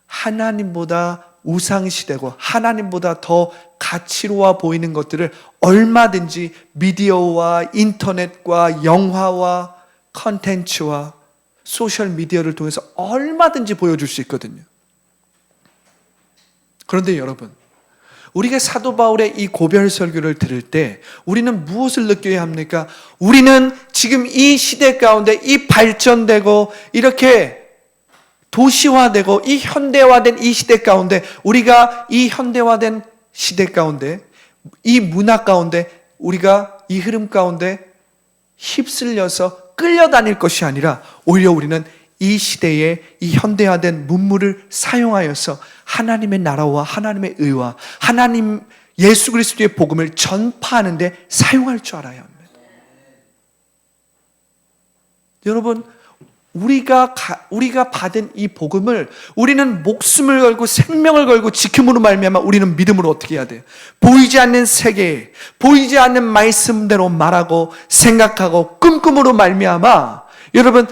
A: 하나님보다 우상시대고 하나님보다 더 가치로워 보이는 것들을 얼마든지 미디어와 인터넷과 영화와 컨텐츠와 소셜미디어를 통해서 얼마든지 보여줄 수 있거든요. 그런데 여러분, 우리가 사도 바울의 이 고별 설교를 들을 때 우리는 무엇을 느껴야 합니까? 우리는 지금 이 시대 가운데 이 발전되고 이렇게 도시화되고 이 현대화된 이 시대 가운데, 우리가 이 현대화된 시대 가운데, 이 문화 가운데, 우리가 이 흐름 가운데 휩쓸려서 끌려다닐 것이 아니라 오히려 우리는 이 시대에 이 현대화된 문물을 사용하여서 하나님의 나라와 하나님의 의와 하나님 예수 그리스도의 복음을 전파하는 데 사용할 줄 알아야 합니다. 여러분, 우리가 받은 이 복음을 우리는 목숨을 걸고 생명을 걸고 지킴으로 말미암아 우리는 믿음으로 어떻게 해야 돼요? 보이지 않는 세계에 보이지 않는 말씀대로 말하고 생각하고 꿈꿈으로 말미암아 여러분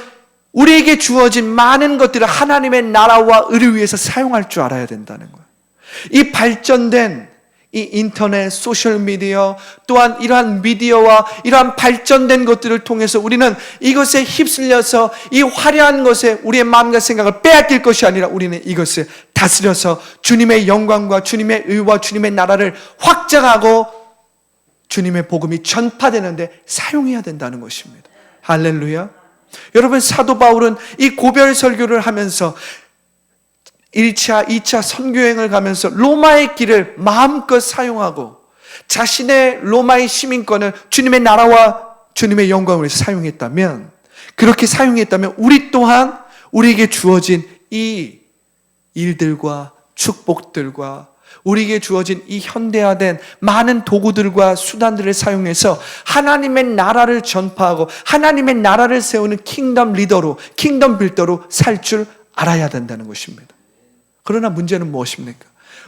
A: 우리에게 주어진 많은 것들을 하나님의 나라와 의를 위해서 사용할 줄 알아야 된다는 거예요. 이 발전된 이 인터넷, 소셜미디어 또한 이러한 미디어와 이러한 발전된 것들을 통해서 우리는 이것에 휩쓸려서 이 화려한 것에 우리의 마음과 생각을 빼앗길 것이 아니라 우리는 이것을 다스려서 주님의 영광과 주님의 의와 주님의 나라를 확장하고 주님의 복음이 전파되는데 사용해야 된다는 것입니다. 할렐루야. 여러분, 사도 바울은 이 고별 설교를 하면서 1차, 2차 선교행을 가면서 로마의 길을 마음껏 사용하고 자신의 로마의 시민권을 주님의 나라와 주님의 영광을 위해서 사용했다면, 그렇게 사용했다면 우리 또한 우리에게 주어진 이 일들과 축복들과 우리에게 주어진 이 현대화된 많은 도구들과 수단들을 사용해서 하나님의 나라를 전파하고 하나님의 나라를 세우는 킹덤 리더로, 킹덤 빌더로 살 줄 알아야 된다는 것입니다. 그러나 문제는 무엇입니까?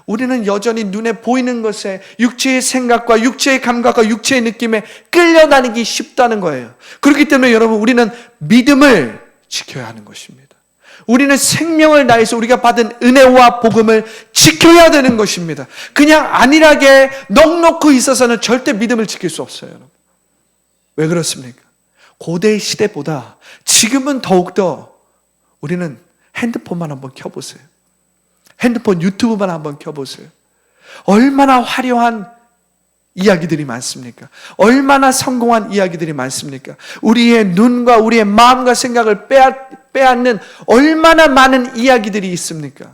A: 우리는 여전히 눈에 보이는 것에 육체의 생각과 육체의 감각과 육체의 느낌에 끌려다니기 쉽다는 거예요. 그렇기 때문에 여러분, 우리는 믿음을 지켜야 하는 것입니다. 우리는 생명을 다해서 우리가 받은 은혜와 복음을 지켜야 되는 것입니다. 그냥 안일하게 넋놓고 있어서는 절대 믿음을 지킬 수 없어요. 여러분. 왜 그렇습니까? 고대 시대보다 지금은 더욱더 우리는 핸드폰만 한번 켜보세요. 핸드폰 유튜브만 한번 켜보세요. 얼마나 화려한 이야기들이 많습니까? 얼마나 성공한 이야기들이 많습니까? 우리의 눈과 우리의 마음과 생각을 빼앗는 얼마나 많은 이야기들이 있습니까?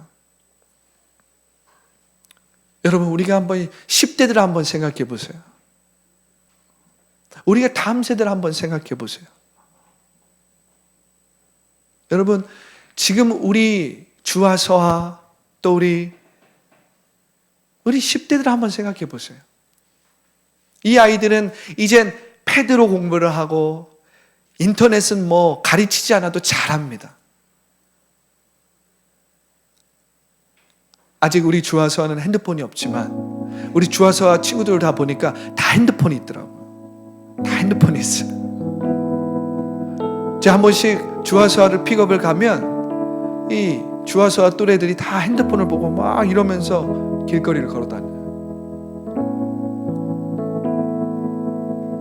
A: 여러분, 우리가 한번 10대들 한번 생각해 보세요. 우리가 다음 세대를 한번 생각해 보세요. 여러분, 지금 우리 주와 또 우리 10대들 한번 생각해 보세요. 이 아이들은 이젠 패드로 공부를 하고 인터넷은 뭐 가르치지 않아도 잘합니다. 아직 우리 주와서와는 핸드폰이 없지만 우리 주와서와 친구들 다 보니까 다 핸드폰이 있더라고요. 다 핸드폰이 있어요. 제가 한 번씩 주와서와를 픽업을 가면 이 주와서와 또래들이 다 핸드폰을 보고 막 이러면서 길거리를 걸어 다녀요.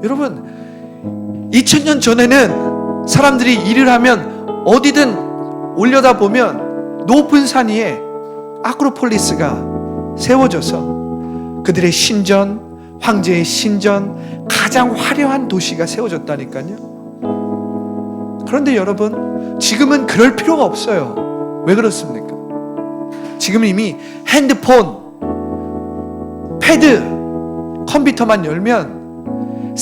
A: 여러분, 2000년 전에는 사람들이 일을 하면 어디든 올려다 보면 높은 산 위에 아크로폴리스가 세워져서 그들의 신전, 황제의 신전, 가장 화려한 도시가 세워졌다니까요. 그런데 여러분, 지금은 그럴 필요가 없어요. 왜 그렇습니까? 지금은 이미 핸드폰, 패드, 컴퓨터만 열면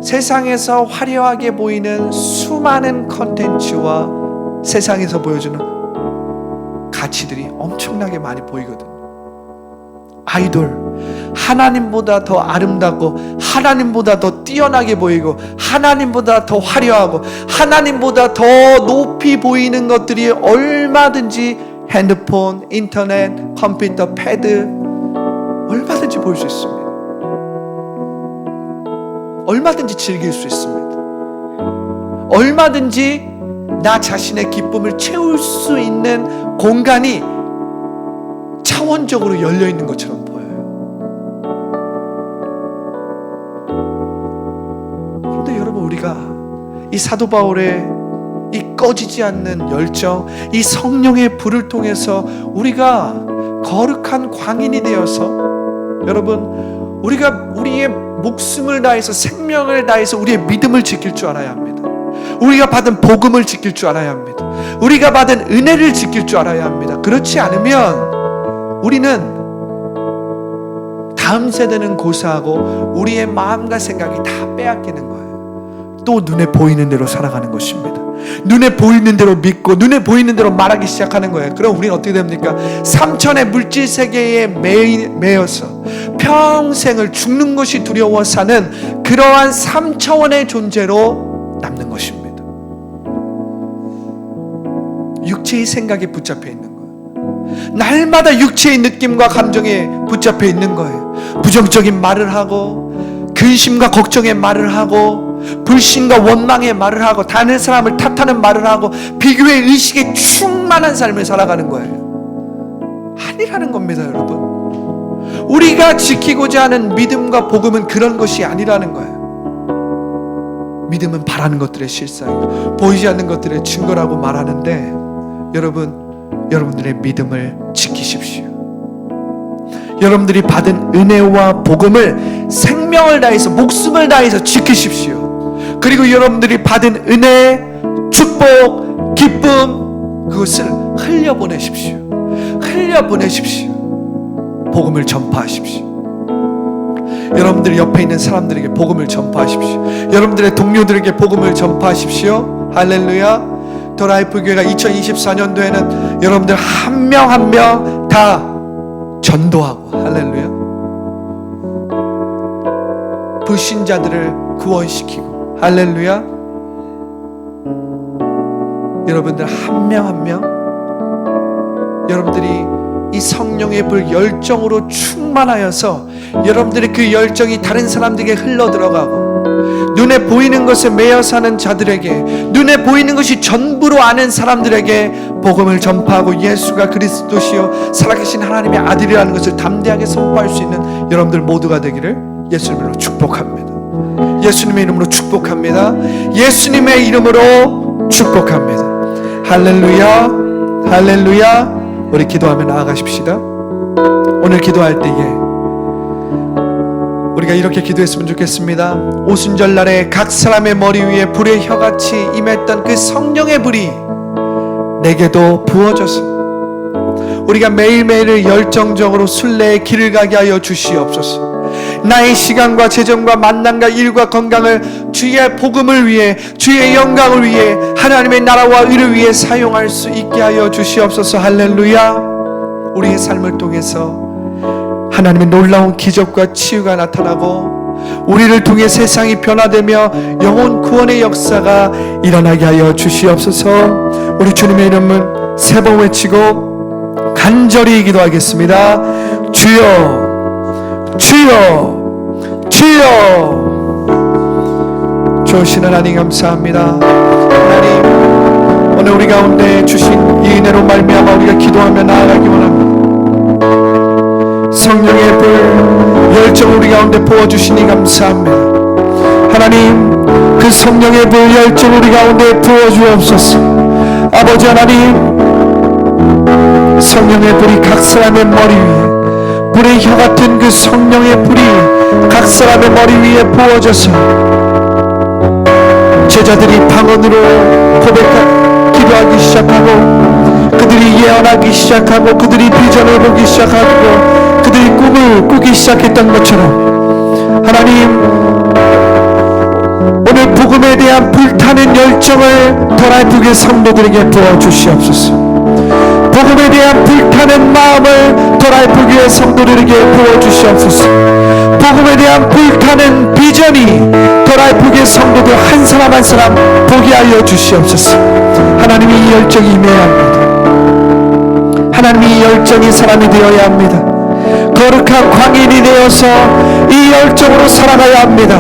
A: 세상에서 화려하게 보이는 수많은 컨텐츠와 세상에서 보여주는 가치들이 엄청나게 많이 보이거든요. 아이돌, 하나님보다 더 아름답고 하나님보다 더 뛰어나게 보이고 하나님보다 더 화려하고 하나님보다 더 높이 보이는 것들이 얼마든지 핸드폰, 인터넷, 컴퓨터, 패드 얼마든지 볼 수 있습니다. 얼마든지 즐길 수 있습니다. 얼마든지 나 자신의 기쁨을 채울 수 있는 공간이 차원적으로 열려 있는 것처럼 보여요. 그런데 여러분, 우리가 이 사도 바울의 이 꺼지지 않는 열정, 이 성령의 불을 통해서 우리가 거룩한 광인이 되어서, 여러분, 우리가 우리의 목숨을 다해서 생명을 다해서 우리의 믿음을 지킬 줄 알아야 합니다. 우리가 받은 복음을 지킬 줄 알아야 합니다. 우리가 받은 은혜를 지킬 줄 알아야 합니다. 그렇지 않으면 우리는 다음 세대는 고사하고 우리의 마음과 생각이 다 빼앗기는 거예요. 또 눈에 보이는 대로 살아가는 것입니다. 눈에 보이는 대로 믿고 눈에 보이는 대로 말하기 시작하는 거예요. 그럼 우리는 어떻게 됩니까? 삼천의 물질 세계에 매여서 평생을 죽는 것이 두려워 사는 그러한 3차원의 존재로 남는 것입니다. 육체의 생각에 붙잡혀 있는 거예요. 날마다 육체의 느낌과 감정에 붙잡혀 있는 거예요. 부정적인 말을 하고, 근심과 걱정의 말을 하고, 불신과 원망의 말을 하고, 다른 사람을 탓하는 말을 하고, 비교의 의식에 충만한 삶을 살아가는 거예요. 아니라는 겁니다, 여러분. 우리가 지키고자 하는 믿음과 복음은 그런 것이 아니라는 거예요. 믿음은 바라는 것들의 실상이고 보이지 않는 것들의 증거라고 말하는데, 여러분들의 믿음을 지키십시오. 여러분들이 받은 은혜와 복음을 생명을 다해서, 목숨을 다해서 지키십시오. 그리고 여러분들이 받은 은혜, 축복, 기쁨, 그것을 흘려보내십시오. 흘려보내십시오. 복음을 전파하십시오. 여러분들이 옆에 있는 사람들에게 복음을 전파하십시오. 여러분들의 동료들에게 복음을 전파하십시오. 할렐루야. 더 라이프 교회가 2024년도에는 여러분들 한 명 한 명 다 전도하고, 할렐루야, 불신자들을 구원시키고, 할렐루야, 여러분들 한 명 한 명, 여러분들이 이 성령의 불 열정으로 충만하여서 여러분들의 그 열정이 다른 사람들에게 흘러들어가고, 눈에 보이는 것에 매여 사는 자들에게, 눈에 보이는 것이 전부로 아는 사람들에게 복음을 전파하고 예수가 그리스도시요 살아계신 하나님의 아들이라는 것을 담대하게 선포할 수 있는 여러분들 모두가 되기를 예수님으로 축복합니다. 예수님의 이름으로 축복합니다. 예수님의 이름으로 축복합니다. 할렐루야, 할렐루야. 우리 기도하며 나아가십시다. 오늘 기도할 때에 우리가 이렇게 기도했으면 좋겠습니다. 오순절날에 각 사람의 머리 위에 불의 혀같이 임했던 그 성령의 불이 내게도 부어져서 우리가 매일매일을 열정적으로 순례의 길을 가게 하여 주시옵소서. 나의 시간과 재정과 만남과 일과 건강을 주의 복음을 위해, 주의 영광을 위해, 하나님의 나라와 의를 위해 사용할 수 있게 하여 주시옵소서. 할렐루야. 우리의 삶을 통해서 하나님의 놀라운 기적과 치유가 나타나고 우리를 통해 세상이 변화되며 영혼 구원의 역사가 일어나게 하여 주시옵소서. 우리 주님의 이름은 세 번 외치고 간절히 기도하겠습니다. 주여, 주여, 주여. 주신 하나님 감사합니다. 하나님, 오늘 우리 가운데 주신 이 은혜로 말미암아 우리가 기도하며 나아가기 원합니다. 성령의 불 열정 우리 가운데 부어주시니 감사합니다. 하나님, 그 성령의 불 열정 우리 가운데 부어주옵소서. 아버지 하나님, 성령의 불이 각 사람의 머리 위에, 불의 혀 같은 그 성령의 불이 각 사람의 머리 위에 부어져서 제자들이 방언으로 기도하기 시작하고, 그들이 예언하기 시작하고, 그들이 비전을 보기 시작하고, 그들이 꿈을 꾸기 시작했던 것처럼 하나님, 오늘 복음에 대한 불타는 열정을 더라이프교회 성도들에게 부어주시옵소서. 복음에 대한 불타는 마음을 더라이프교회 성도들에게 부어주시옵소서. 복음에 대한 불타는 비전이 더라이프교회 성도들 한 사람 한 사람 보게 하여 주시옵소서. 하나님이 이 열정이 임해야 합니다. 하나님이 이 열정이 사람이 되어야 합니다. 거룩한 광인이 되어서 이 열정으로 살아가야 합니다.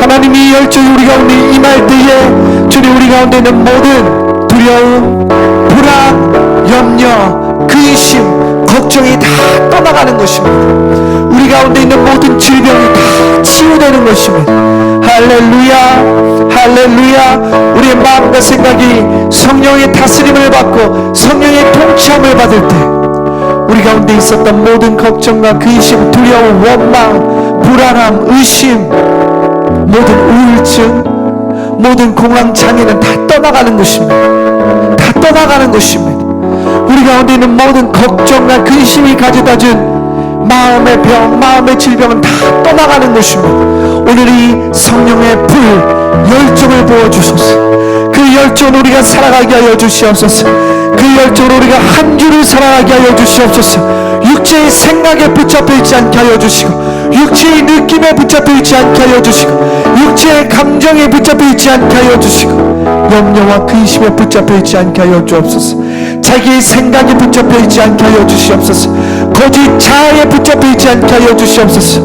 A: 하나님이 이 열정이 우리 가운데 임할 때에 주님, 우리 가운데 있는 모든 두려움, 불안, 염려, 근심, 걱정이 다 떠나가는 것입니다. 우리 가운데 있는 모든 질병이 다 치유되는 것입니다. 할렐루야, 할렐루야. 우리의 마음과 생각이 성령의 다스림을 받고 성령의 통치함을 받을 때 우리 가운데 있었던 모든 걱정과 근심, 두려움, 원망, 불안함, 의심, 모든 우울증, 모든 공황 장애는 다 떠나가는 것입니다. 다 떠나가는 것입니다. 우리 가운데 있는 모든 걱정과 근심이 가져다 준 마음의 병, 마음의 질병은 다 떠나가는 것입니다. 오늘 이 성령의 불 열정을 부어주소서. 그 열정으로 우리가 살아가게 하여 주시옵소서. 그 열정으로 우리가 한 주를 살아가게 하여 주시옵소서. 육체의 생각에 붙잡혀 있지 않게 하여 주시고, 육체의 느낌에 붙잡혀 있지 않게 하여 주시고, 육체의 감정에 붙잡혀 있지 않게 하여 주시고, 염려와 근심에 붙잡혀 있지 않게 하여 주옵소서. 자기의 생각에 붙잡혀 있지 않게 하여 주시옵소서. 거짓 자아에 붙잡혀 있지 않게 하여 주시옵소서.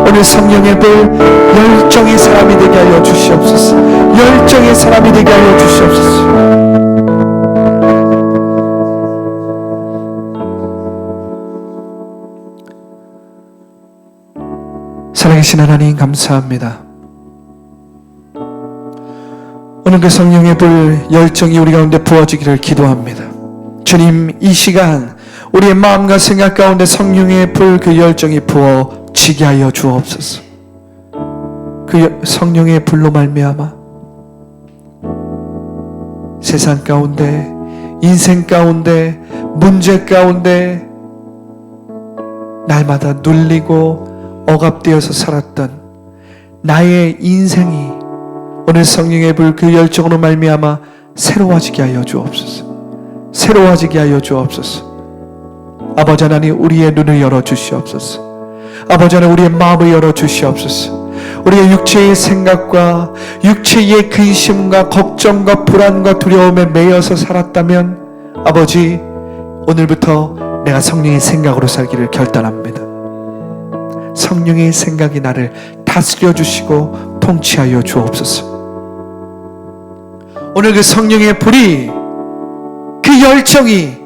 A: 오늘 성령의 불, 열정의 사람이 되게 하여 주시옵소서. 열정의 사람이 되게 하여 주시옵소서. 살아계신 하나님 감사합니다. 오늘 그 성령의 불, 열정이 우리 가운데 부어지기를 기도합니다. 주님, 이 시간 우리의 마음과 생각 가운데 성령의 불, 그 열정이 부어지게 하여 주옵소서. 그 성령의 불로 말미암아 세상 가운데, 인생 가운데, 문제 가운데 날마다 눌리고 억압되어서 살았던 나의 인생이 오늘 성령의 불, 그 열정으로 말미암아 새로워지게 하여 주옵소서. 새로워지게 하여 주옵소서. 아버지 하나님, 우리의 눈을 열어 주시옵소서. 아버지 하나님, 우리의 마음을 열어 주시옵소서. 우리의 육체의 생각과 육체의 근심과 걱정과 불안과 두려움에 매여서 살았다면 아버지, 오늘부터 내가 성령의 생각으로 살기를 결단합니다. 성령의 생각이 나를 다스려 주시고 통치하여 주옵소서. 오늘 그 성령의 불이, 그 열정이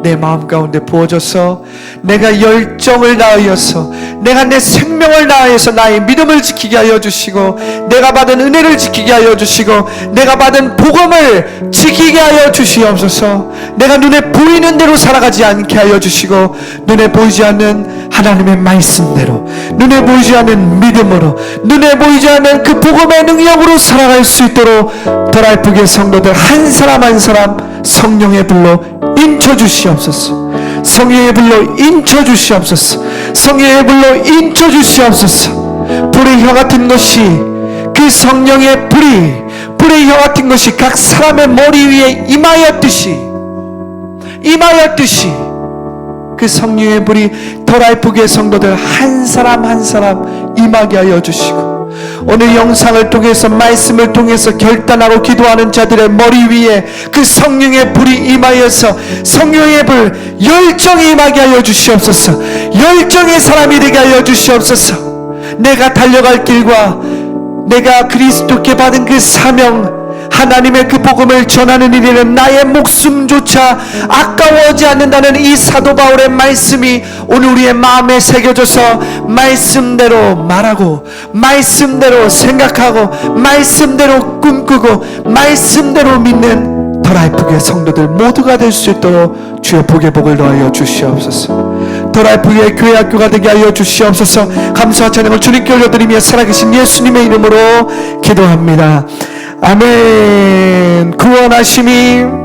A: 내 마음 가운데 부어져서 내가 열정을 다하여서, 내가 내 생명을 다하여서 나의 믿음을 지키게 하여 주시고, 내가 받은 은혜를 지키게 하여 주시고, 내가 받은 복음을 지키게 하여 주시옵소서. 내가 눈에 보이는 대로 살아가지 않게 하여 주시고, 눈에 보이지 않는 하나님의 말씀대로, 눈에 보이지 않는 믿음으로, 눈에 보이지 않는 그 복음의 능력으로 살아갈 수 있도록 더라이프의 성도들 한 사람 한 사람 성령의 불로 인쳐주시옵소서. 성령의 불로 인쳐주시옵소서. 성령의 불로 인쳐주시옵소서. 불의 혀 같은 것이, 그 성령의 불의 혀 같은 것이 각 사람의 머리 위에 임하였듯이 그 성령의 불이 더라이프의 성도들 한 사람 한 사람 임하게 하여 주시고, 오늘 영상을 통해서, 말씀을 통해서 결단하고 기도하는 자들의 머리 위에 그 성령의 불이 임하여서 성령의 불, 열정이 임하게 하여 주시옵소서. 열정의 사람이 되게 하여 주시옵소서. 내가 달려갈 길과 내가 그리스도께 받은 그 사명, 하나님의 그 복음을 전하는 일에는 나의 목숨조차 아까워하지 않는다는 이 사도 바울의 말씀이 오늘 우리의 마음에 새겨져서 말씀대로 말하고, 말씀대로 생각하고, 말씀대로 꿈꾸고, 말씀대로 믿는 더라이프의 성도들 모두가 될 수 있도록 주의 복의 복을 더하여 주시옵소서. 더라이프의 교회 학교가 되게 하여 주시옵소서. 감사와 찬양을 주님께 올려드리며 살아계신 예수님의 이름으로 기도합니다. 아멘. 구원하심이